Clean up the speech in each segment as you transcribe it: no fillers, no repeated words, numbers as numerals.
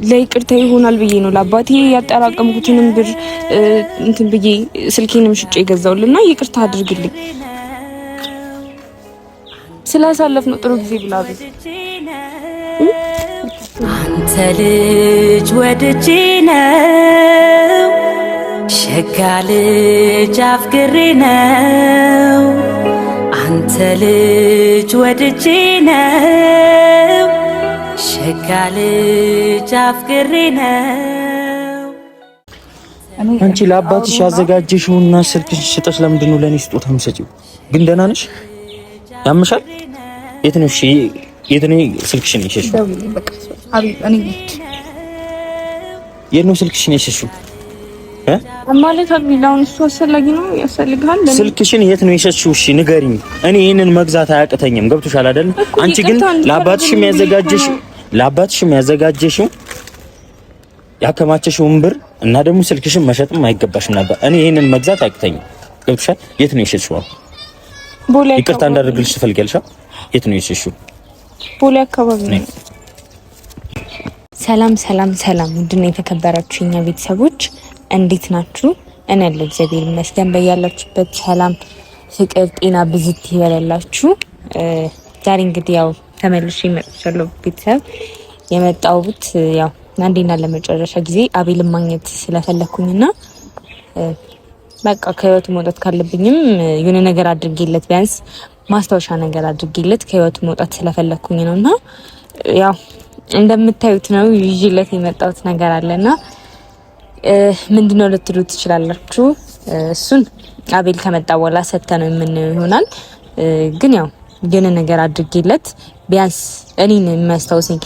ለይቅርታ ይሆናል ብዬ ነው ለአባቴ ያጠራቀምኩትንም ብር እንትን ብዬ ስልኬንም ሽጬ ገዛውልና ይቅርታ አድርግልኝ ስላሳለፍ ነው ጥሩ ጊዜ ብላብ አንተ ልጅ ወድጄ ነው ሸጋ ልጅ አፍቅሬ ነው አንተ ልጅ ወድጄ ነው ሸጋ ልጅ አፍቅሬ ነው። አንቺ ለአባትሽ ያዘጋጀሽውና ስልክሽ ሽጠሽ ለምንድን ነው ለኔ ስጦታ የምትሰጪው? ግን ደህና ነሽ? ያምሻል? የት ነው? እሺ የት ነው ስልክሽን ይሸሽው? የት ነው ስልክሽን ይሸሽው? ማለት አግቢላውን እሱ አስፈላጊ ነው ያስፈልጋል። ስልክሽን የት ነው የሸሽው? እሺ ንገሪኝ። እኔ ይሄንን መግዛት አያቅተኝም። ገብቶሻል አይደል? አንቺ ግን ለአባትሽም ያዘጋጀሽው ያከማቸሽውን ብር እና ደግሞ ስልክሽን መሸጥም አይገባሽም ነበር። እኔ ይሄንን መግዛት አያቅተኝም። ገብቶሻል? የት ነው የሸሽው? ቦሌ ይቅርታ እንዳደርግልሽ ትፈልጊያለሽ? የት ነው የሸሽው? ቦሌ አካባቢ ነው። ሰላም ሰላም ሰላም፣ ውድና የተከበራችሁ የኛ ቤተሰቦች እንዴት ናችሁ? እኔ ያለው እግዚአብሔር ይመስገን። በያላችሁበት ሰላም፣ ፍቅር፣ ጤና ብዝት ይበላላችሁ። ዛሬ እንግዲህ ያው ተመልሼ መጥቻለሁ። ቤተሰብ የመጣሁት ያው አንዴና ለመጨረሻ ጊዜ አቤልን ማግኘት ስለፈለኩኝና በቃ ከህይወቱ መውጣት ካለብኝም የሆነ ነገር አድርጌለት ቢያንስ ማስታወሻ ነገር አድርጌለት ከህይወቱ መውጣት ስለፈለኩኝ ነውና ያው እንደምታዩት ነው ይዤለት የመጣሁት ነገር አለና ምንድነው ልትሉ ትችላላችሁ። እሱን አቤል ከመጣ በኋላ ሰተነው ምን ይሆናል። ግን ያው የሆነ ነገር አድርጌለት ቢያንስ እኔን የሚያስታውሰኝ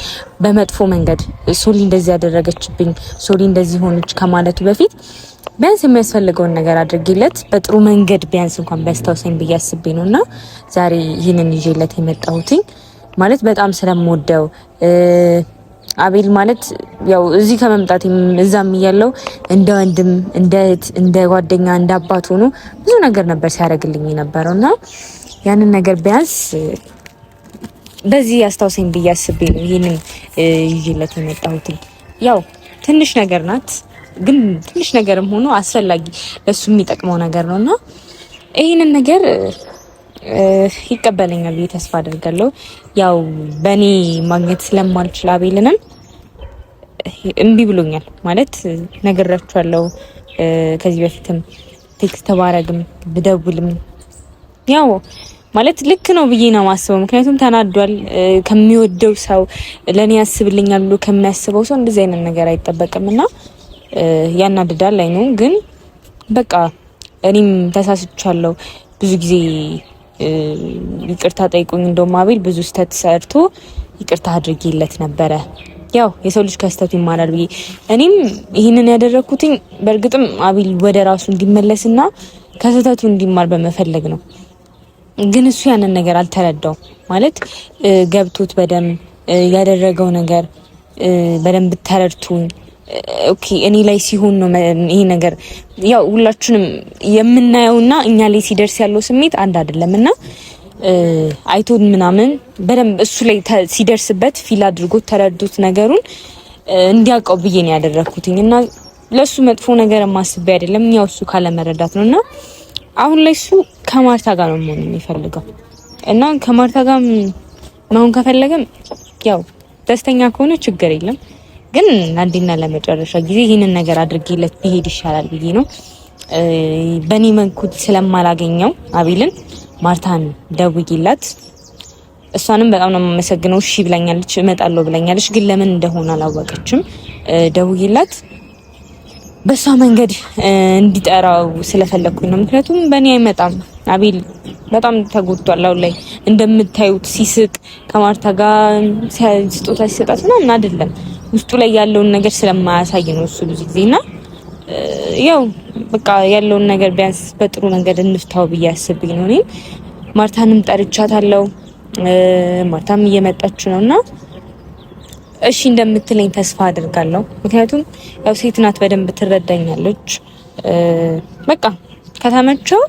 በመጥፎ መንገድ ሶሊ እንደዚህ ያደረገችብኝ ሶሊ እንደዚህ ሆነች ከማለቱ በፊት ቢያንስ የሚያስፈልገውን ነገር አድርጌለት በጥሩ መንገድ ቢያንስ እንኳን ቢያስታውሰኝ ብዬ አስቤ ነውና ዛሬ ይህንን ይዤለት የመጣሁትኝ ማለት በጣም ስለምወደው አቤል ማለት ያው እዚህ ከመምጣት እዛም እያለው እንደ ወንድም እንደ እህት እንደ ጓደኛ እንደ አባት ሆኖ ብዙ ነገር ነበር ሲያደርግልኝ የነበረውና ያንን ነገር ቢያንስ በዚህ ያስታውሰኝ ብዬ አስቤ ነው ይሄንን ይዤለት የመጣሁት። ያው ትንሽ ነገር ናት፣ ግን ትንሽ ነገርም ሆኖ አስፈላጊ ለሱ የሚጠቅመው ነገር ነውና ይሄንን ነገር ይቀበለኛል ብዬ ተስፋ አደርጋለሁ። ያው በእኔ ማግኘት ስለማልችል አቤልንም እምቢ ብሎኛል ማለት ነግራችኋለሁ። ከዚህ በፊትም ቴክስት ባረግም ብደውልም ያው ማለት ልክ ነው ብዬ ነው ማስበው። ምክንያቱም ተናዷል። ከሚወደው ሰው ለኔ ያስብልኛል ብሎ ከሚያስበው ሰው እንደዚህ አይነት ነገር አይጠበቅምና ያናድዳል ላይ ነው። ግን በቃ እኔም ተሳስቻለሁ ብዙ ጊዜ ይቅርታ ጠይቁኝ። እንደውም አቤል ብዙ ስህተት ሰርቶ ይቅርታ አድርጌለት ነበረ። ያው የሰው ልጅ ከስህተቱ ይማራል ብዬ እኔም ይህንን ያደረኩትኝ በእርግጥም አቤል ወደ ራሱ እንዲመለስና ከስህተቱ እንዲማር በመፈለግ ነው። ግን እሱ ያንን ነገር አልተረዳው ማለት ገብቶት በደንብ ያደረገው ነገር በደንብ ተረድቶኝ ኦኬ እኔ ላይ ሲሆን ነው ይሄ ነገር ያው ሁላችንም የምናየውና እኛ ላይ ሲደርስ ያለው ስሜት አንድ አይደለምና አይቶን ምናምን በደንብ እሱ ላይ ሲደርስበት ፊል አድርጎት ተረድቶት ነገሩን እንዲያውቀው ብዬ ነው ያደረኩትኝና ለሱ መጥፎ ነገር ማስቤ አይደለም። ያው እሱ ካለ መረዳት ነውና አሁን ላይ እሱ ከማርታ ጋር ነው መሆን የሚፈልገው እና ከማርታ ጋር መሆን ከፈለገም ያው ደስተኛ ከሆነ ችግር የለም። ግን አንዴና ለመጨረሻ ጊዜ ይሄንን ነገር አድርጌለት ቢሄድ ይሻላል ብዬ ነው። በኔ መንኩት ስለማላገኘው አቤልን ማርታን ደውዬላት እሷንም በጣም ነው የማመሰግነው። እሺ ብላኛለች፣ እመጣለሁ ብላኛለች። ግን ለምን እንደሆነ አላወቀችም። ደውዬላት በሷ መንገድ እንዲጠራው ስለፈለኩኝ ነው። ምክንያቱም በእኔ አይመጣም። አቤል በጣም ተጎድቷል። አሁን ላይ እንደምታዩት ሲስቅ ከማርታ ጋር ስጦታ ሲሰጣት ምናምን አይደለም ውስጡ ላይ ያለውን ነገር ስለማያሳይ ነው እሱ ብዙ ጊዜና ያው በቃ ያለውን ነገር ቢያንስ በጥሩ መንገድ እንፍታው ብዬ አስብኝ ነው። እኔም ማርታንም ጠርቻታለሁ። ማርታም እየመጣች ነውና እሺ እንደምትለኝ ተስፋ አድርጋለሁ። ምክንያቱም ያው ሴት ናት፣ በደንብ ትረዳኛለች። በቃ ከተመቸው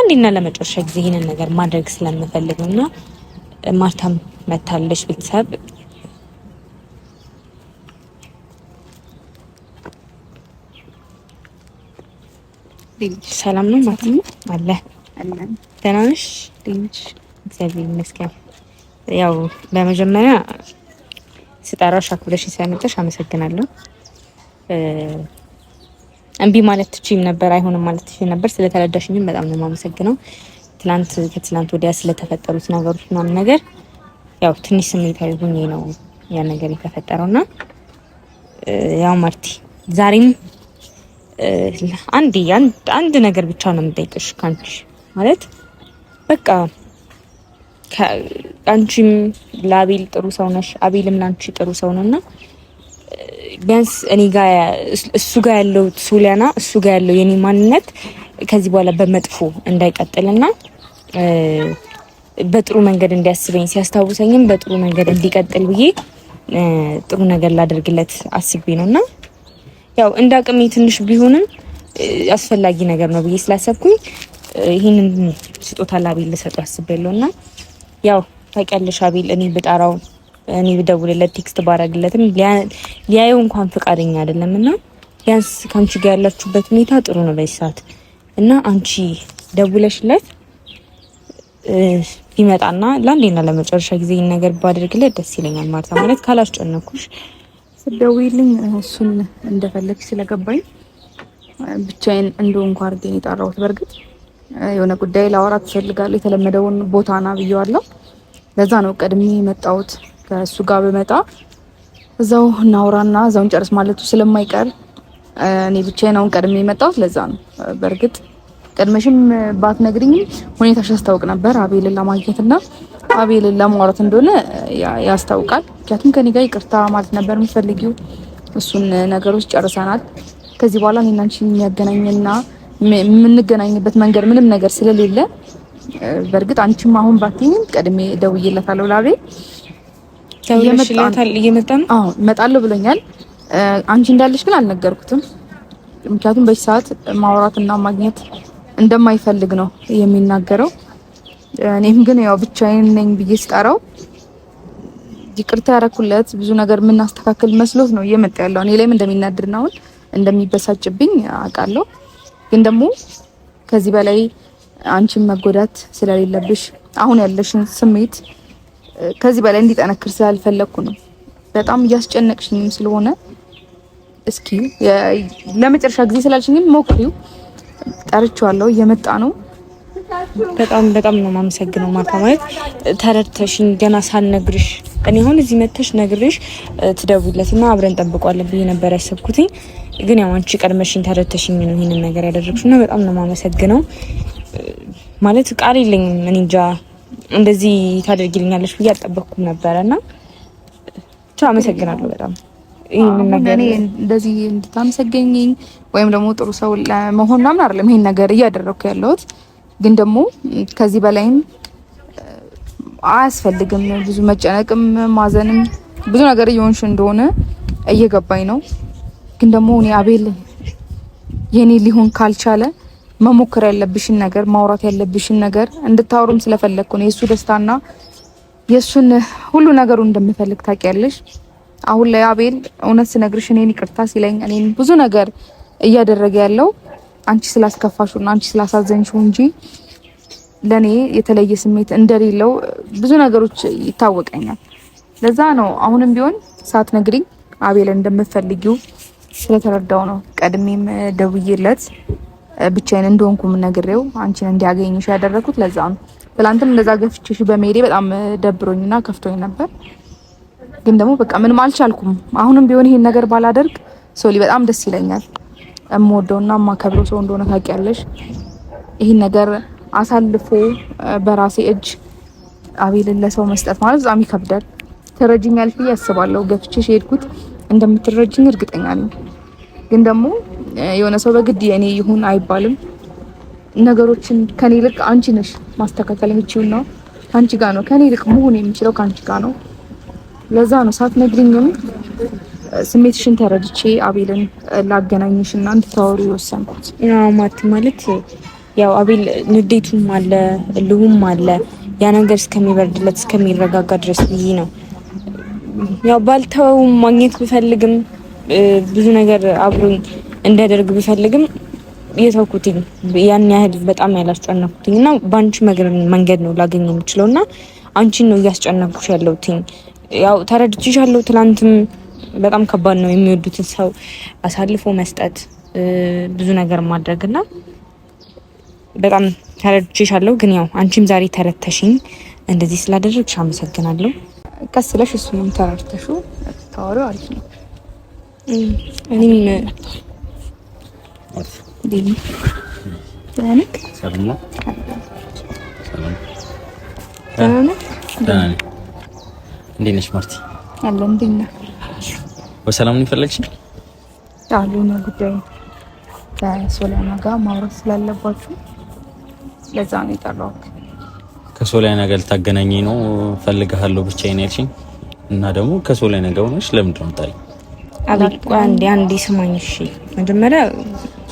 አንዴና ለመጨረሻ ጊዜ ይሄንን ነገር ማድረግ ስለምፈልግ ነውና ማርታም መታለች። ቤተሰብ ሰላም ነው ማለት ነው አለ ደህና ነሽ? እግዚአብሔር ይመስገን። ያው በመጀመሪያ ስጠራሽ አክብረሽኝ ስለመጣሽ አመሰግናለሁ። እምቢ ማለት ትችይም ነበር፣ አይሆንም ማለት ትችይ ነበር። ስለተረዳሽኝም በጣም ነው የማመሰግነው። ከትላንት ወዲያ ስለተፈጠሩት ነገሮች ምናምን ነገር ያው ትንሽ ስሜታዊ ሆኜ ነው ያ ነገር የተፈጠረውና ያው ማርቲ ዛሬም አንድ ነገር ብቻ ነው የምጠይቅሽ ካንቺ ማለት በቃ አንቺም ለአቤል ጥሩ ሰው ነሽ፣ አቤልም ላንቺ ጥሩ ሰው ነውና ቢያንስ እኔ ጋር እሱ ጋር ያለው ሶሊያና እሱ ጋር ያለው የኔ ማንነት ከዚህ በኋላ በመጥፎ እንዳይቀጥልና በጥሩ መንገድ እንዲያስበኝ ሲያስታውሰኝም በጥሩ መንገድ እንዲቀጥል ብዬ ጥሩ ነገር ላደርግለት አስቤ ነውና ያው እንደ አቅሜ ትንሽ ቢሆንም አስፈላጊ ነገር ነው ብዬ ስላሰብኩኝ ይሄንን ስጦታ ለአቤል ልሰጠው አስቤያለሁና ያው ታውቂያለሽ አቤል እኔ ብጠራው እኔ ብደውልለት ቴክስት ባረግለትም ሊያየው እንኳን ፈቃደኛ አይደለምና ቢያንስ ካንቺ ጋር ያላችሁበት ሁኔታ ጥሩ ነው በዚህ ሰዓት እና አንቺ ደውለሽለት ይመጣና ለአንዴና ለመጨረሻ ጊዜ ይሄን ነገር ባደርግለት ደስ ይለኛል ማለት ካላስጨነኩሽ ስደውይልኝ እሱን እንደፈለግሽ ስለገባኝ ብቻዬን እንደሆንኩ አድርጌ ነው የጠራሁት። በእርግጥ የሆነ ጉዳይ ላወራት እፈልጋለሁ፣ የተለመደውን ቦታ ና ብየዋለሁ። ለዛ ነው ቀድሜ የመጣሁት። ከእሱ ጋር በመጣ እዛው እናውራና እዛው እንጨርስ ማለቱ ስለማይቀር እኔ ብቻዬን አሁን ቀድሜ የመጣሁት ለዛ ነው። በእርግጥ ቀድመሽም ባትነግሪኝም ሁኔታሽ ያስታውቅ ነበር አቤልን ለማግኘትና አቤልን ለማውራት እንደሆነ ያስታውቃል። ምክንያቱም ከኔ ጋር ይቅርታ ማለት ነበር የምትፈልጊው። እሱን ነገሮች ጨርሰናል። ከዚህ በኋላ እኔና አንቺ የሚያገናኝና የምንገናኝበት መንገድ ምንም ነገር ስለሌለ በእርግጥ አንቺም አሁን ባትይኝም ቀድሜ ደውዬለታለሁ ለአቤል። እየመጣ ነው? አዎ እመጣለሁ ብሎኛል። አንቺ እንዳለሽ ግን አልነገርኩትም። ምክንያቱም በዚህ ሰዓት ማውራትና ማግኘት እንደማይፈልግ ነው የሚናገረው። እኔም ግን ያው ብቻዬን ነኝ ብዬ ስጠራው ይቅርታ ያረኩለት ብዙ ነገር የምናስተካክል መስሎት ነው እየመጣ ያለው። እኔ ላይም እንደሚናድር ነው እንደሚበሳጭብኝ አውቃለሁ። ግን ደግሞ ከዚህ በላይ አንቺን መጎዳት ስለሌለብሽ አሁን ያለሽን ስሜት ከዚህ በላይ እንዲጠነክር ስላልፈለኩ ነው። በጣም እያስጨነቅሽኝም ስለሆነ እስኪ ለመጨረሻ ጊዜ ስላልሽኝም ሞክሪው። ጠርቼዋለሁ፣ እየመጣ ነው። በጣም ነው የማመሰግነው ማርታ። ማለት ተረድተሽኝ ገና ሳልነግርሽ እኔ አሁን እዚህ መተሽ ነግርሽ ትደውይለትና አብረን እንጠብቀዋለን ብዬ ነበር ያሰብኩትኝ። ግን ያው አንቺ ቀድመሽኝ ተረድተሽኝ ነው ይሄንን ነገር ያደረግሽውና በጣም ነው የማመሰግነው። ማለት ቃል የለኝም። እኔ እንጃ እንደዚህ ታደርጊልኛለሽ ብዬ አልጠበቅኩም ነበርና ብቻ አመሰግናለሁ በጣም። ይሄንን ነገር እኔ እንደዚህ እንድታመሰገኝኝ ወይም ደግሞ ጥሩ ሰው ለመሆን ምናምን አይደለም ይሄን ነገር እያደረኩ ያለሁት። ግን ደግሞ ከዚህ በላይም አያስፈልግም። ብዙ መጨነቅም ማዘንም ብዙ ነገር እየሆንሽ እንደሆነ እየገባኝ ነው። ግን ደግሞ እኔ አቤል የኔ ሊሆን ካልቻለ መሞከር ያለብሽን ነገር ማውራት ያለብሽን ነገር እንድታወሩም ስለፈለኩ ነው። የሱ ደስታና የሱን ሁሉ ነገሩን እንደምፈልግ ታውቂያለሽ። አሁን ላይ አቤል እውነት ስነግርሽ እኔን ይቅርታ ሲለኝ እኔን ብዙ ነገር እያደረገ ያለው አንቺ ስላስከፋሽውና አንቺ ስላሳዘንሽው እንጂ ለኔ የተለየ ስሜት እንደሌለው ብዙ ነገሮች ይታወቀኛል። ለዛ ነው አሁንም ቢሆን ሳትነግሪኝ አቤል እንደምትፈልጊው ስለተረዳው ነው ቀድሜም ደውዬለት ብቻዬን እንደሆንኩም ነግሬው አንቺን እንዲያገኝሽ ያደረኩት። ለዛ ነው ትላንትም እንደዛ ገፍቼሽ በመሄዴ በጣም ደብሮኝና ከፍቶኝ ነበር። ግን ደግሞ በቃ ምንም አልቻልኩም። አሁንም ቢሆን ይሄን ነገር ባላደርግ ሶሊ በጣም ደስ ይለኛል። እምወደውና የማከብረው ሰው እንደሆነ ታውቂያለሽ። ይሄን ነገር አሳልፎ በራሴ እጅ አቤልን ለሰው መስጠት ማለት በጣም ይከብዳል። ትረጂኛለሽ ብዬ አስባለሁ። ገፍቼሽ ሄድኩት እንደምትረጂኝ እርግጠኛ ነኝ። ግን ደግሞ የሆነ ሰው በግድ የኔ ይሁን አይባልም። ነገሮችን ከኔ ይልቅ አንቺ ነሽ ማስተካከል የምትችይው ነው። ካንቺ ጋር ነው ከኔ ይልቅ መሆን የምችለው ካንቺ ጋር ነው። ለዛ ነው ሳትነግሪኝም ስሜትሽን ተረድቼ አቤልን ላገናኝሽና እንድታወሩ የወሰንኩት። ያው ማለት ያው አቤል ንዴቱም አለ እልሁም አለ። ያ ነገር እስከሚበርድለት እስከሚረጋጋ ድረስ ብዬ ነው ያው ባልተው ማግኘት ብፈልግም ብዙ ነገር አብሮኝ እንዲያደርግ ብፈልግም የተውኩትኝ ያን ያህል በጣም ያላስጨነኩትኝ እና በአንቺ መንገድ ነው ላገኝ የምችለውና አንቺን ነው እያስጨነኩሽ ያለሁትኝ። ያው ተረድቼሻለሁ። ትናንትም በጣም ከባድ ነው የሚወዱትን ሰው አሳልፎ መስጠት፣ ብዙ ነገር ማድረግና በጣም ተረድቼሻለሁ። ግን ያው አንቺም ዛሬ ተረድተሽኝ እንደዚህ ስላደረግሽ አመሰግናለሁ። ቀስ ብለሽ እሱንም ተረድተሹ ታወሪው አሪፍ ነው። እኔም እንዴት ነሽ ማርቲ? አለ እንዴት ነህ? በሰላም ነው የፈለግሽ? አሉ ነው ጉዳይ ከሶሊያና ጋር ማውራት ስላለባችሁ ለዛ ነው የጠራሁት። ከሶሊያና ጋር ልታገናኘኝ ነው ፈልግሃለሁ ብቻዬን ያልሽኝ እና ደግሞ ከሶሊያና ጋር ሆነሽ ለምንድን ነው የምታይኝ? አንዴ ስማኝ እሺ። መጀመሪያ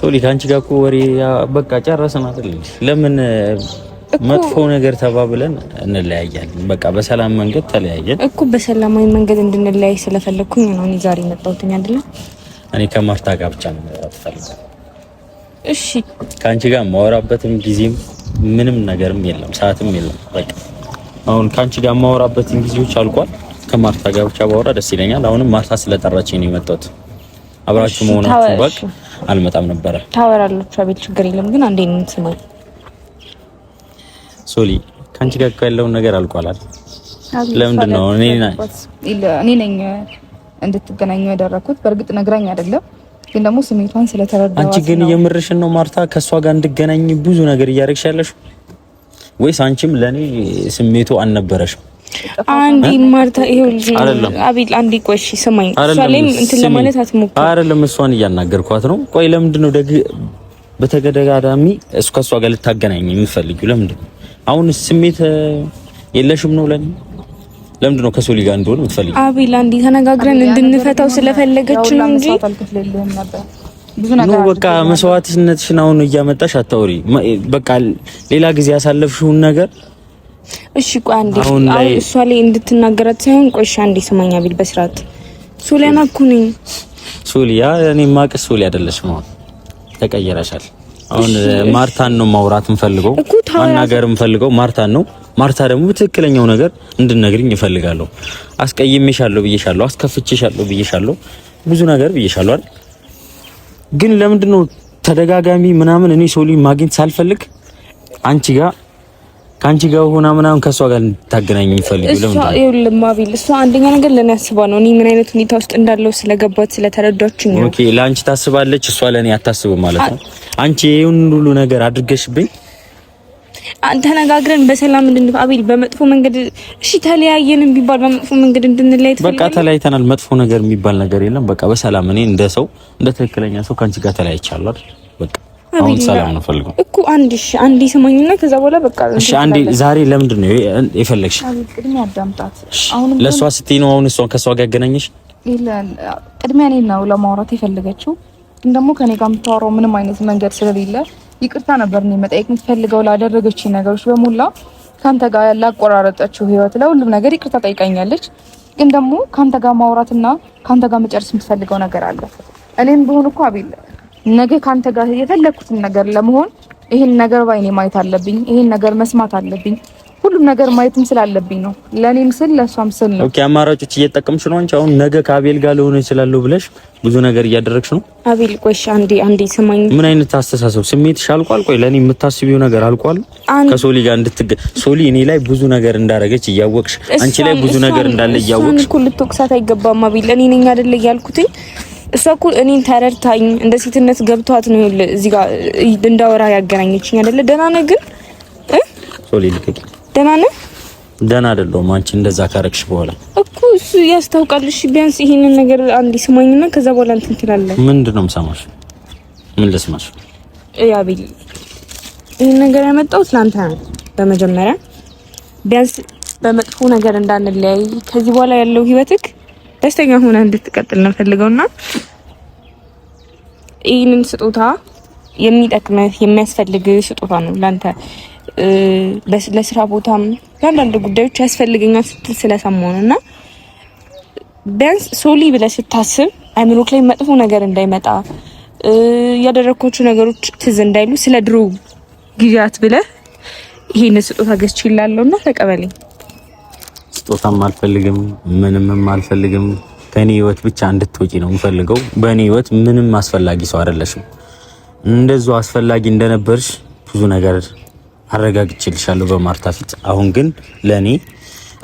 ሶሊ ከአንቺ ጋር እኮ ወሬ በቃ ጨረስን አይደል? ለምን መጥፎ ነገር ተባብለን እንለያያለን? በቃ በሰላም መንገድ ተለያየን እኮ። በሰላማዊ መንገድ እንድንለያይ ስለፈለኩኝ ነው እኔ ዛሬ መጣሁትኝ አይደል? እኔ ከማርታ ጋር ብቻ ነው መጣሁት ፈልጋለሁ። እሺ ከአንቺ ጋር ማወራበትም ጊዜም ምንም ነገርም የለም፣ ሰዓትም የለም። በቃ አሁን ከአንቺ ጋር ማወራበትም ጊዜዎች አልቋል። ከማርታ ጋር ብቻ ባወራ ደስ ይለኛል። አሁንም ማርታ ስለጠራችኝ ነው የመጣሁት። አብራችሁ መሆናችሁ በቃ አልመጣም ነበረ። ታወራላችሁ አቤል፣ ችግር የለም። ግን አንዴ ነው ስማኝ ሶሊ፣ ከአንቺ ጋር ያለውን ነገር አልቋል አይደል? ለምንድን ነው እኔ ነኝ እንድትገናኙ ያደረኩት? በእርግጥ ነግራኝ አይደለም፣ ግን ደግሞ ስሜቷን ስለተረዳኋት። አንቺ ግን የምርሽን ነው ማርታ ከሷ ጋር እንድገናኝ ብዙ ነገር እያደረግሽ ያለሽ ወይስ አንቺም ለኔ ስሜቱ አልነበረሽም? አንዴ ማርታ ይኸውልሽ አቤል፣ አንዴ ቆይሽ ስማኝ። እሷ ላይም እንትን ለማለት አትሞክሪ። አይደለም እሷን እያናገርኳት ነው። ቆይ ለምንድን ነው በተገደጋዳሚ ከሷ ጋር ልታገናኝ የምትፈልጊው? ለምንድን ነው አሁን ስሜት የለሽም ነው ለኔ? ለምንድን ነው ከሶሊ ጋር እንደሆነ የምትፈልጊው? አቤል፣ አንዴ ተነጋግረን እንድንፈታው ስለፈለገች ነው እንጂ ነው በቃ መስዋዕትነትሽን አሁን እያመጣሽ አታውሪ። በቃ ሌላ ጊዜ ያሳለፍሽውን ነገር እሺ ቆይ አንዴ አሁን እሷ ላይ እንድትናገራት ሳይሆን ቆይ አንዴ ስማኝ አቤል፣ በስርዓት ሶሊያና እኮ ነኝ። ሶሊያ እኔ ማቀስ ሶሊ አይደለሽም። አሁን ተቀየረሻል። አሁን ማርታን ነው ማውራት እንፈልገው፣ ማናገር እንፈልገው ማርታን ነው። ማርታ ደግሞ በትክክለኛው ነገር እንድነግርኝ እፈልጋለሁ። አስቀይሜሻለሁ ብዬሻለሁ፣ አስከፍቼሻለሁ ብዬሻለሁ፣ ብዙ ነገር ብዬሻለሁ አይደል? ግን ለምንድን ነው ተደጋጋሚ ምናምን እኔ ሶሊ ማግኘት ሳልፈልግ ከአንቺ ጋር ሆና ምናምን ከሷ ጋር እንድታገናኝ የሚፈልገው ለምን ነው? ይኸውልህ አቤል፣ እሷ አንደኛ ነገር ለኔ አስባ ነው። እኔ ምን አይነት ሁኔታ ውስጥ እንዳለው ስለገባት ስለተረዳችኝ ነው። ኦኬ፣ ለአንቺ ታስባለች፣ እሷ ለኔ አታስብም ማለት ነው። አንቺ ይሄን ሁሉ ነገር አድርገሽብኝ ተነጋግረን በሰላም አቤል፣ በመጥፎ መንገድ እሺ ተለያየንም ቢባል በመጥፎ መንገድ እንድንለያይ በቃ ተለያይተናል። መጥፎ ነገር የሚባል ነገር የለም። በቃ በሰላም እኔ እንደ ትክክለኛ ሰው ከአንቺ ጋር ተለያይቻለሁ አይደል? በቃ አሁን ሰላም ነው ፈልገው እኮ አንዴ ሰማኝና ከዛ በኋላ በቃ እሺ። አንዴ ዛሬ ለምንድን ነው የፈለግሽ? ቅድሚያ አዳምጣት። አሁን ለሷ ስትይ ነው አሁን እሷን ከሷ ጋር ያገናኘሽ? ቅድሚያ እኔን ነው ለማውራት የፈለገችው፣ ግን ደግሞ ከኔ ጋር የምታወራው ምንም አይነት መንገድ ስለሌለ ይቅርታ ነበር ነው መጠየቅ የምትፈልገው ላደረገችኝ ነገሮች በሙላ። ካንተ ጋር ላቆራረጠችው ህይወት ለሁሉም ነገር ይቅርታ ጠይቃኛለች። ግን ደግሞ ካንተ ጋር ማውራትና ካንተ ጋር መጨረስ የምትፈልገው ነገር አለ። እኔም ብሆን እኮ አቤል ነገ ካንተ ጋር የፈለኩትን ነገር ለመሆን ይሄን ነገር ባይኔ ማየት አለብኝ፣ ይሄን ነገር መስማት አለብኝ። ሁሉም ነገር ማየትም ስላለብኝ ነው። ለኔም ስል ለሷም ስል ነው። ኦኬ፣ አማራጮች እየተጠቀምሽ ነው አንቺ። አሁን ነገ ከአቤል ጋር ልሆን እችላለሁ ብለሽ ብዙ ነገር እያደረግሽ ነው። አቤል ቆይ አንዴ ስማኝ። ምን አይነት አስተሳሰብ ስሜትሽ አልቋል? ቆይ ለኔ የምታስቢው ነገር አልቋል? ከሶሊ ጋር ሶሊ እኔ ላይ ብዙ ነገር እንዳረገች እያወቅሽ፣ አንቺ ላይ ብዙ ነገር እንዳለ እያወቅሽ እኮ ልትወቅሳት አይገባም አቤል። እኔ ነኝ አይደለ እያልኩትኝ። እሷ እኮ እኔን ተረድታኝ እንደ ሴትነት ገብቷት ነው እዚህ ጋር እንዳወራ ያገናኘችኝ አይደለ? ደህና ነህ ግን ሶሊ ልቀቂ። ደህና ነህ? ደህና አይደለሁም። አንቺ እንደዛ ካረግሽ በኋላ እኮ እሱ ያስታውቃል። እሺ ቢያንስ ይሄንን ነገር አንዴ ስማኝና ከዛ በኋላ እንትን ትላለህ። ምንድን ነው የምሰማሽ? ምን ልስማሽ? አቤል ይሄን ነገር ያመጣሁት ላንተ ነው። በመጀመሪያ ቢያንስ በመጥፎ ነገር እንዳንለያይ ከዚህ በኋላ ያለው ህይወትክ ደስተኛ ሆነ እንድትቀጥል ነው ፈልገውና ይሄንን ስጦታ የሚጠቅምህ የሚያስፈልግ ስጦታ ነው ላንተ። ለስራ ቦታም ለአንዳንድ ጉዳዮች ያስፈልገኛል ስትል ስለሰማሁ ነው። እና ቢያንስ ሶሊ ብለህ ስታስብ አይምሮክ ላይ መጥፎ ነገር እንዳይመጣ ያደረኳቸው ነገሮች ትዝ እንዳይሉ ስለ ድሮ ጊዜያት ብለህ ይሄን ስጦታ ገዝቼላለሁና ተቀበለኝ። ስጦታም አልፈልግም፣ ምንምም አልፈልግም። ከኔ ህይወት ብቻ እንድትወጪ ነው የምፈልገው። በእኔ ህይወት ምንም አስፈላጊ ሰው አይደለሽም። እንደዛው አስፈላጊ እንደነበርሽ ብዙ ነገር አረጋግጬልሻለሁ በማርታ ፊት። አሁን ግን ለኔ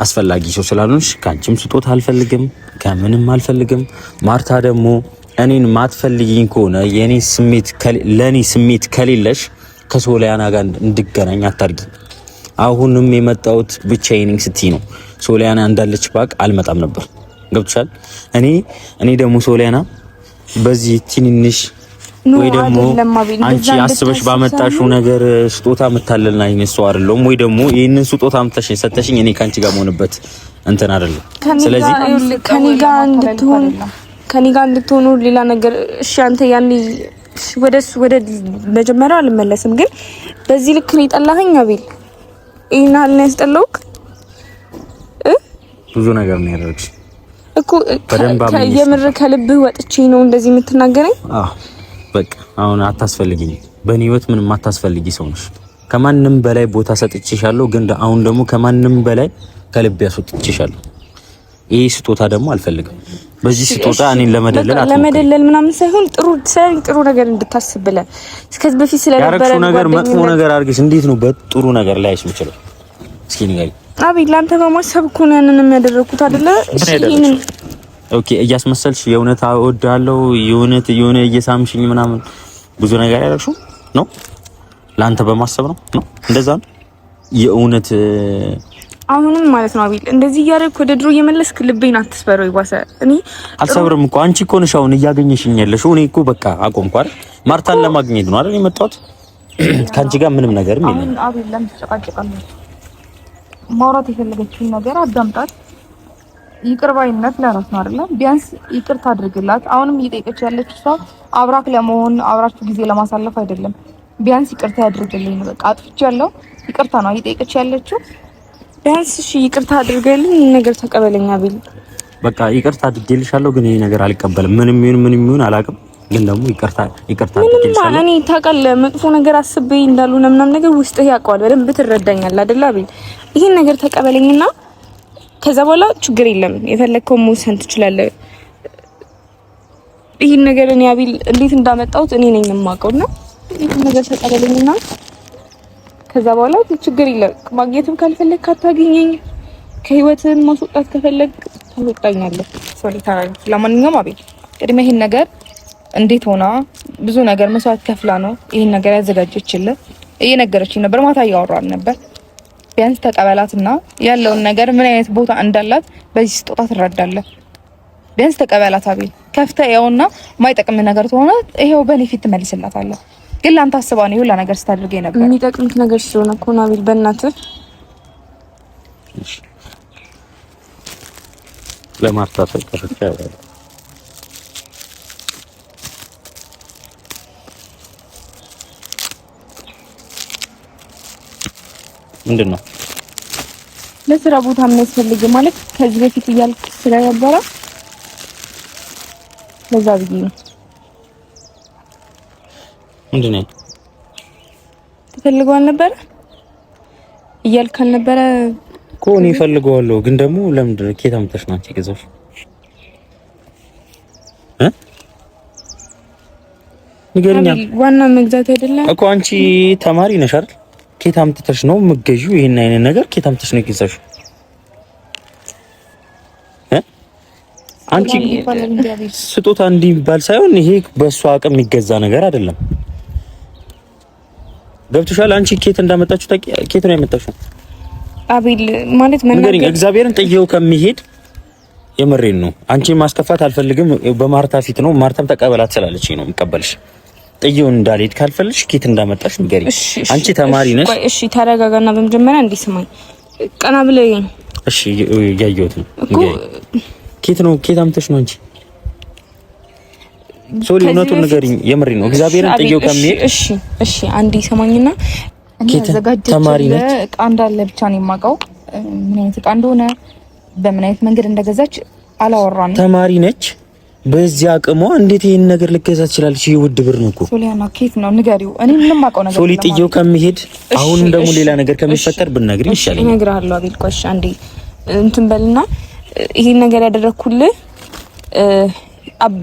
አስፈላጊ ሰው ስላልሆንሽ ካንቺም ስጦታ አልፈልግም፣ ከምንም አልፈልግም። ማርታ ደግሞ እኔን ማትፈልጊኝ ከሆነ የኔ ስሜት ለኔ ስሜት ከሌለሽ ከሶሊያና ጋር እንድገናኝ አታርጊ። አሁንም የመጣሁት ብቻዬን ስትይ ነው። ሶሊያና እንዳለች ባቅ አልመጣም ነበር። ገብቶሻል? እኔ ደግሞ ሶሊያና በዚህ ትንንሽ ወይ ደግሞ አንቺ አስበሽ ባመጣሽው ነገር ስጦታ መታለልና አይነሱ አይደለም ወይ ደግሞ ይሄንን ስጦታ አምጥተሽኝ ሰተሽኝ እኔ ካንቺ ጋር መሆንበት እንትን አይደለም። ስለዚህ ከኔ ጋር እንድትሆኑ ሌላ ነገር እሺ። አንተ ያኔ ወደ መጀመሪያው አልመለስም፣ ግን በዚህ ልክ ነው የጠላኸኝ አቤል። ይሄን ያህል ነው ያስጠላውክ? ብዙ ነገር ነው ያደረግሽ እኮ የምር ከልብህ ወጥቼ ነው እንደዚህ የምትናገረኝ? በቃ አሁን አታስፈልጊኝ። በእኔ ህይወት ምንም አታስፈልጊ ሰው ነሽ። ከማንም በላይ ቦታ ሰጥቼሻለሁ፣ ግን አሁን ደግሞ ከማንም በላይ ከልብ ያስወጥቼሻለሁ። ይሄ ስጦታ ደግሞ አልፈልግም። በዚህ ስጦታ እኔን ለመደለል ምናምን ሳይሆን ጥሩ ነገር እንድታስብ ብለህ እስከዚህ በፊት ስለነበረ ነገር መጥፎ ነገር አድርገሽ እንዴት ነው በጥሩ ነገር ላይ አይሽ ምችለው? እስኪ ንገሪ። አቤል ላንተ በማሰብ እኮ ነው ያንንም ያደረኩት አይደለ? እሺ ይሄንን ኦኬ፣ እያስመሰልሽ የእውነት እወዳለሁ የሆነ እየሳምሽኝ ምናምን ብዙ ነገር ያደረግሽው ነው ላንተ በማሰብ ነው እንደዛ ነው የእውነት አሁንም ማለት ነው አቤል እንደዚህ እያደረግክ ወደ ድሮ እየመለስክ ልቤን አትስበረው ይባሰ። እኔ አልሰብርም እኮ አንቺ እኮ ነሽ አሁን እያገኘሽኝ ያለሽው። እኔ እኮ በቃ አቆምኩ አይደል? ማርታን ለማግኘት ነው አይደል የመጣሁት? ካንቺ ጋር ምንም ነገርም የለም። አሁን አቤል ለምን ተጨቃጨቃለች? ማውራት የፈለገችውን ነገር አዳምጣት። ይቅር ባይነት ለራስ ነው አይደል? ቢያንስ ይቅርታ አድርግላት። አሁንም እየጠየቀች ያለችው ሰው አብራክ ለመሆን አብራችሁ ጊዜ ለማሳለፍ አይደለም። ቢያንስ ይቅርታ ያድርግልኝ ነው በቃ። አጥፍቻለሁ ይቅርታ ነው እየጠየቀች ያለችው። ቢያንስ እሺ ይቅርታ አድርገልኝ፣ ነገር ተቀበለኝ አቤል። በቃ ይቅርታ አድርጌልሻለሁ፣ ግን ይሄ ነገር አልቀበልም። ምንም ይሁን አላውቅም፣ ግን ደግሞ ይቅርታ አድርጌልሻለሁ። እኔ ታውቃለህ መጥፎ ነገር አስቤ እንዳልሆነ ምናምን ነገር ውስጥህ ያውቀዋል በደንብ ትረዳኛለህ አይደል አቤል? ይሄን ነገር ተቀበለኝና ከዛ በኋላ ችግር የለም የፈለግከውን መውሰን ትችላለህ። ይሄን ነገር እኔ አቤል እንዴት እንዳመጣሁት እኔ ነኝ የማውቀውና ይሄን ነገር ተቀበለኝና ከዛ በኋላ ችግር የለም። ማግኘትም ካልፈለግ ካታገኘኝ፣ ከህይወትም ማስወጣት ከፈለግ ታስወጣኛለህ። ሶሪ ታራኝ። ለማንኛውም አቤል ቅድሚያ ይሄን ነገር እንዴት ሆና ብዙ ነገር መስዋዕት ከፍላ ነው ይሄን ነገር ያዘጋጀችልህ። እየነገረችኝ ነበር፣ ማታ እያወራን ነበር። ቢያንስ ተቀበላትና ያለውን ነገር ምን አይነት ቦታ እንዳላት በዚህ ስጦታ ትረዳለህ። ቢያንስ ተቀበላት አቤል። ከፍተህ ያውና ማይጠቅም ነገር ተሆነ ይሄው በኔ ፊት ትመልስላታለህ። ግን ላንተ አስባ ነው ሁላ ነገር ስታደርገኝ ነበር። የሚጠቅምክ ነገር ስለሆነ እኮ ነው አቤል። በእናትህ ለማርታ ተቀርጫ ያለው ምንድነው? ለስራ ቦታ የሚያስፈልግ ማለት ከዚህ በፊት እያልክ ስለነበረ ለዛ ብዬ ነው። ምንድነው? ትፈልገዋል ነበር እያልክ አልነበረ እኮ እኔ እፈልገዋለሁ፣ ግን ደግሞ ለምንድን ነው ኬት አምጥተሽ ነው አንቺ ገዛሽ? ንገሪኛ። ዋና መግዛት አይደለም እኮ አንቺ ተማሪ ነሽ አይደል? ኬት አምጥተሽ ነው የምትገዢው? ይሄን አይነት ነገር ኬት አምጥተሽ ነው የገዛሽው? አንቺ ስጦታ እንዲባል ሳይሆን ይሄ በእሷ አቅም የሚገዛ ነገር አይደለም። ገብቶሻል? አንቺ ኬት እንዳመጣችሁ ኬት ነው ያመጣችሁ? አቤል ማለት ንገሪኝ። እግዚአብሔርን ጥዬው ከሚሄድ የምሬን ነው። አንቺ ማስከፋት አልፈልግም። በማርታ ፊት ነው። ማርታም ተቀበላት ስላለችኝ ነው የምቀበልሽ። ጥዬው እንዳልሄድ ካልፈልሽ ኬት እንዳመጣሽ ንገሪኝ። አንቺ ተማሪ ነሽ። እሺ ተረጋጋና በመጀመሪያ እንዲስማኝ ቀና ብለኝ። እሺ ያየሁት ነው። ኬት ነው ኬት አምጥተሽ ነው አንቺ? ሶሪ እውነቱን ንገሪኝ። የምሬን ነው። እግዚአብሔርን ጥዬው ከሚሄድ እሺ አንዴ ሰማኝና ተማሪ ነች። እቃ እንዳለ ብቻ ነው የማውቀው። ምን አይነት እቃ እንደሆነ በምን አይነት መንገድ እንደገዛች አላወራንም። ተማሪ ነች። በዚህ አቅሟ እንዴት ይሄን ነገር ልትገዛ ትችላለች? ይሄ ውድ ብር ነው እኮ ሶሊያና። ኬት ነው ንገሪው። እኔ ምንም አውቀው ነገር ሶሊ ጥዬው ከመሄድ አሁን ደግሞ ሌላ ነገር ከሚፈጠር ብትነግሪኝ ይሻለኛል። እነግርሃለሁ አቤል። ቆይ አንዴ እንትን በልና ይሄን ነገር ያደረኩልህ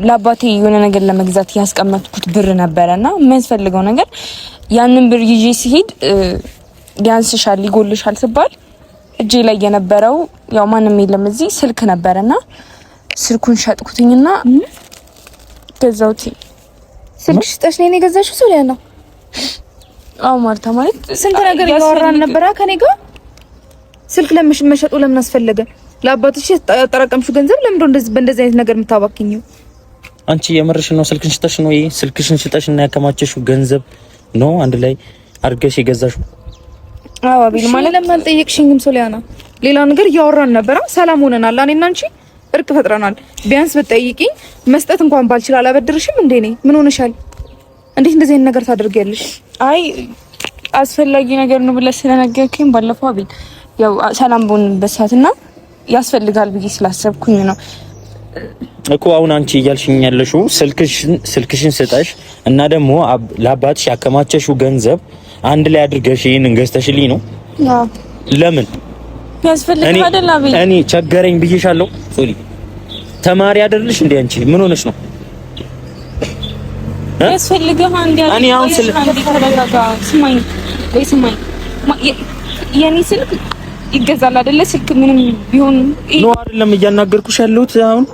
ለአባቴ የሆነ ነገር ለመግዛት ያስቀመጥኩት ብር ነበረና የሚያስፈልገው ነገር ያንን ብር ይዤ ሲሄድ ያንስሻል፣ ይጎልሻል ስባል እጄ ላይ የነበረው ያው ማንም የለም እዚህ ስልክ ነበረና ስልኩን ሸጥኩትኝና ገዛሁት። ስልክ ሽጠሽ ነው የገዛሽው ሶሊያና? አዎ ማርታ፣ ማለት ስንት ነገር ያወራን ነበራ ከኔ ጋር። ስልክ መሸጡ ለምን አስፈለገ? ለአባትሽ ያጠራቀምሽው ገንዘብ ለምን በእንደዚህ አይነት ነገር የምታባክኝው? አንቺ የምርሽ ነው? ስልክሽን ሽጠሽ ነው? ይሄ ስልክሽን ሽጠሽ እና ያከማቸሽው ገንዘብ ነው አንድ ላይ አድርገሽ የገዛሽው? አዎ አቤል፣ ማለት ለምን አልጠየቅሽኝም ሶሊያና? ሌላ ነገር እያወራን ነበራ። ሰላም ሆነናል። እኔና አንቺ እርቅ ፈጥረናል። ቢያንስ ብትጠይቂኝ መስጠት እንኳን ባልችል አላበድርሽም እንዴ? ነኝ ምን ሆነሻል? እንዴት እንደዚህ አይነት ነገር ታደርጊያለሽ? አይ አስፈላጊ ነገር ነው ብለሽ ስለነገርከኝ ባለፈው አቤል፣ ያው ሰላም በሆንበት ሰዓትና ያስፈልጋል ብዬ ስላሰብኩኝ ነው እኮ። አሁን አንቺ እያልሽኝ ያለሽው ስልክሽን ስጠሽ እና ደግሞ ለአባትሽ ያከማቸሽው ገንዘብ አንድ ላይ አድርገሽ ይሄንን ገዝተሽልኝ ነው? አዎ። ለምን ያስፈልጋል አይደል አቤል? እኔ ቸገረኝ ብዬሻለሁ ሶሊ። ተማሪ አይደልሽ እንዴ አንቺ? ምን ሆነሽ ነው? ያስፈልጋል አንዴ እኔ አሁን ተረጋጋ። ስማኝ የኔ ስልክ ይገዛል አይደለ? ስልክ ምንም ቢሆን ነው አይደለም እያናገርኩሽ ያለሁት። አሁን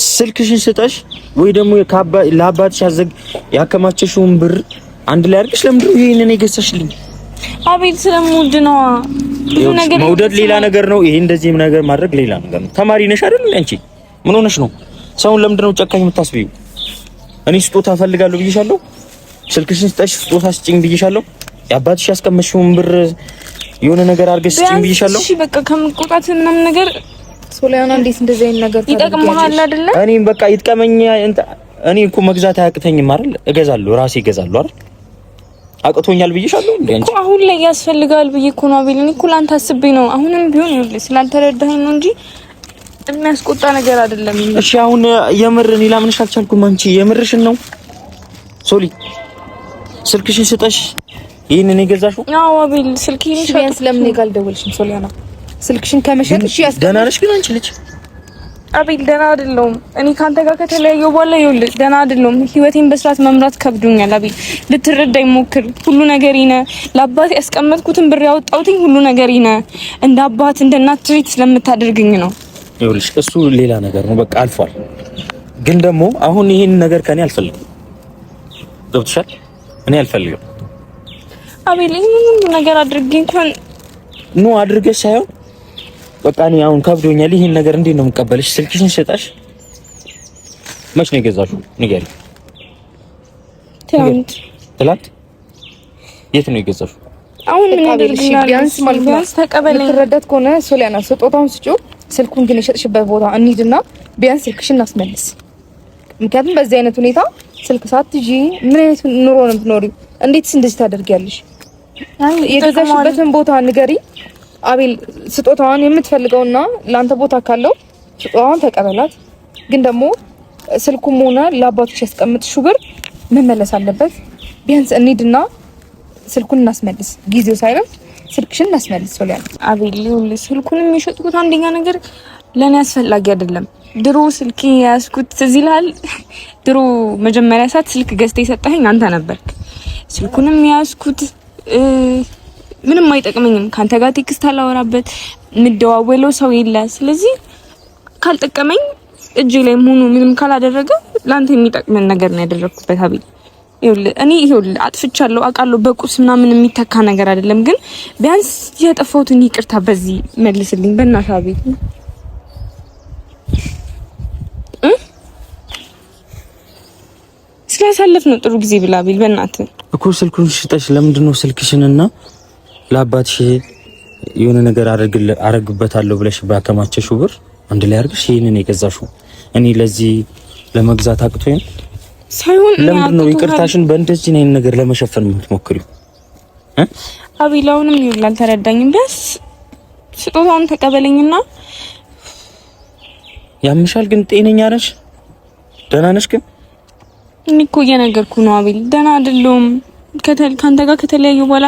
ስልክሽን ስጠሽ ወይ ደግሞ ለአባትሽ ያከማቸሽውን ብር አንድ ላይ አድርገሽ ለምንድን ነው ይሄንን የገዛሽልኝ? አቤል ስለምወድ ነው። ብዙ ነገር መውደድ ሌላ ነገር ነው። ይሄ እንደዚህ ነገር ማድረግ ሌላ ነገር ነው። ተማሪ ነሽ አይደል አንቺ? ምን ሆነሽ ነው? ሰውን ለምንድን ነው ጨካኝ የምታስቢው? እኔ ስጦታ እፈልጋለሁ ብዬሻለሁ። ስልክሽን ስጠሽ ስጦታ ስጭኝ ብዬሻለሁ። የአባትሽ ያስቀመጥሽውን ብር የሆነ ነገር አድርገሽ ስጭኝ ብዬሻለሁ። እሺ በቃ ከምቆጣት ምናምን ነገር ሶሊያና፣ እንዴት እንደዚህ አይነት ነገር ይጠቅምሃል አይደለ? እኔም በቃ ይጥቀመኝ። እኔ እኮ መግዛት አያቅተኝም አይደል? እገዛለሁ፣ ራሴ እገዛለሁ አይደል? አቅቶኛል ብዬሻለሁ እንዴ አንቺ? አሁን ላይ ያስፈልጋል ብዬ እኮ ነው አቤል። እኔ እኮ ላንተ አስቤ ነው። አሁንም ቢሆን ይኸውልህ ስላልተረዳኸኝ ነው እንጂ የሚያስቆጣ ነገር አይደለም። እሺ አሁን የምር እኔ ላምንሽ አልቻልኩም። አንቺ የምርሽን ነው ሶሊ? ስልክሽን ስጠሽ ይሄንን የገዛሽው? አዎ አቤል፣ ስልክሽን ቢያንስ ለምን እኔ ጋር አልደወልሽም ሶሊያና? ስልክሽን ከመሸጥ እሺ ደህና ነሽ ግን አንቺ ልጅ? አቤል ደህና አይደለሁም። እኔ ካንተ ጋር ከተለያየሁ በኋላ ይኸውልህ ደህና አይደለሁም። ህይወቴን በስርዓት መምራት ከብዶኛል አቤል። ልትረዳኝ ሞክር። ሁሉ ነገር ይነ ለአባት ያስቀመጥኩትን ብር ያወጣሁትኝ ሁሉ ነገር ይነ እንደ አባት እንደ እናት ትሪት ስለምታደርግኝ ነው። ይኸውልሽ እሱ ሌላ ነገር ነው፣ በቃ አልፏል። ግን ደግሞ አሁን ይሄን ነገር ከኔ አልፈልግም። ገብቶሻል? እኔ አልፈልግም አቤል። ይሄን ነገር አድርጌ እንኳን ነው አድርገሽ ሳይሆን በቃ እኔ አሁን ከብዶኛል። ይሄን ነገር እንዴት ነው የምቀበልሽ? ስልክሽን ስጠሽ መች ነው የገዛሽው? ንገሪኝ። ትላንት የት ነው የገዛሽው? አሁን ምን ያደርግልኛል? ቢያንስ ማለት ነው ተቀበለኝ። ልትረዳት ከሆነ ሶሊያና ስጦታውን ስጪው። ስልኩን ግን የሸጥሽበት ቦታ እንሂድና ቢያንስ ስልክሽን እናስመልስ። ምክንያቱም በዚህ አይነት ሁኔታ ስልክ ሳትይዢ ምን አይነት ኑሮ ነው የምትኖሪው? እንዴትስ እንደዚህ ታደርጊያለሽ? የገዛሽበትን ቦታ ንገሪ አቤል። ስጦታዋን የምትፈልገውና ላንተ ቦታ ካለው ስጦታዋን ተቀበላት። ግን ደግሞ ስልኩም ሆነ ለአባትሽ ያስቀምጥሽው ብር መመለስ አለበት። ቢያንስ እንሂድና ስልኩን እናስመልስ። ጊዜው ሳይረፍ ስልክሽን እናስመልስ ሶሊያና። አቤል ይኸውልህ ስልኩንም የሸጥኩት አንደኛ ነገር ለኔ አስፈላጊ አይደለም። ድሮ ስልክ ያስኩት ትዝ ይልሃል? ድሮ መጀመሪያ ሰዓት ስልክ ገዝተህ የሰጠኸኝ አንተ ነበርክ። ስልኩንም ያስኩት ምንም አይጠቅመኝም። ካንተ ጋር ቴክስት አላወራበት ምደዋወለው ሰው የለ። ስለዚህ ካልጠቀመኝ እጄ ላይ ሆኖ ምንም ካላደረገ ላንተ የሚጠቅመን ነገር ነው ያደረኩበት አቤል። ይኸውልህ አጥፍቻለሁ አውቃለሁ። በቁስ ምናምን የሚተካ ነገር አይደለም። ግን ቢያንስ ያጠፋሁትን ይቅርታ በዚህ መልስልኝ በእናትህ አቤል። ስላሳለፍነው ጥሩ ጊዜ ብላ አቤል በእናትህ እኮ ስልኩን ሽጠሽ ለምንድነው ስልክሽንና ለአባትሽ የሆነ ነገር አረግበታለሁ ብለሽ ባከማቸሽው ብር አንድ ላይ አድርገሽ ይሄንን የገዛሽው? እኔ ለዚህ ለመግዛት አቅቶኝ ሳይሆን ለምንድነው ይቅርታሽን በእንደዚህ ነው ነገር ለመሸፈን የምትሞክሪው? አቤል አሁንም ይኸውልህ አልተረዳኝም። ቢያንስ ስጦታውን ተቀበለኝና ያምሻል። ግን ጤነኛ ነሽ? ደህና ነሽ ግን? እኔ እኮ እየነገርኩ ነው አቤል፣ ደህና አይደለሁም። ካንተ ጋር ከተለያዩ በኋላ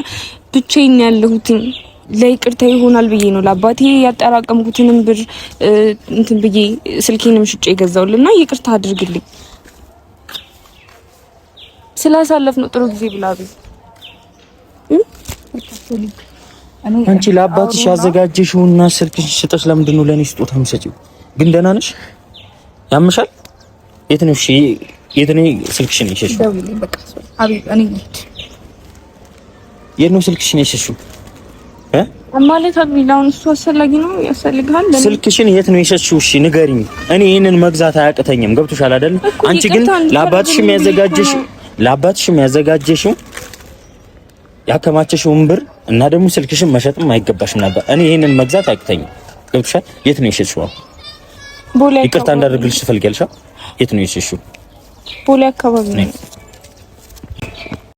ብቻዬን ያለሁት ለይቅርታ ይሆናል ብዬ ነው ለአባቴ ያጠራቀምኩትንም ብር እንትን ብዬ ስልኬንም ሽጬ የገዛውልና ይቅርታ አድርግልኝ። ስላሳለፍ ነው ጥሩ ጊዜ ብላ አቤል። አንቺ ለአባትሽ ያዘጋጀሽውና ስልክሽ ሽጠሽ ለምንድን ነው ለኔ ስጦታ የምትሰጪው? ግን ደህና ነሽ? ያምሻል? የት ነው? እሺ የት ነው ስልክሽን የሸሽው? የት ነው ስልክሽን የሸሽው? ማለት አቤል አሁን እሱ አስፈላጊ ነው ያስፈልጋል። ስልክሽን የት ነው የሸሽው? እሺ ንገሪኝ። እኔ ይሄንን መግዛት አያቅተኝም። ገብቶሻል አይደል? አንቺ ግን ለአባትሽም ያዘጋጀሽው ያከማቸሽውን ብር እና ደግሞ ስልክሽን መሸጥም አይገባሽም ነበር። እኔ ይሄንን መግዛት አያቅተኝም። ገብቶሻል? የት ነው የሸሽው? ይቅርታ እንዳደርግልሽ ትፈልጊያለሽ? የት ነው የሸሽው? ቦሌ አካባቢ ነው።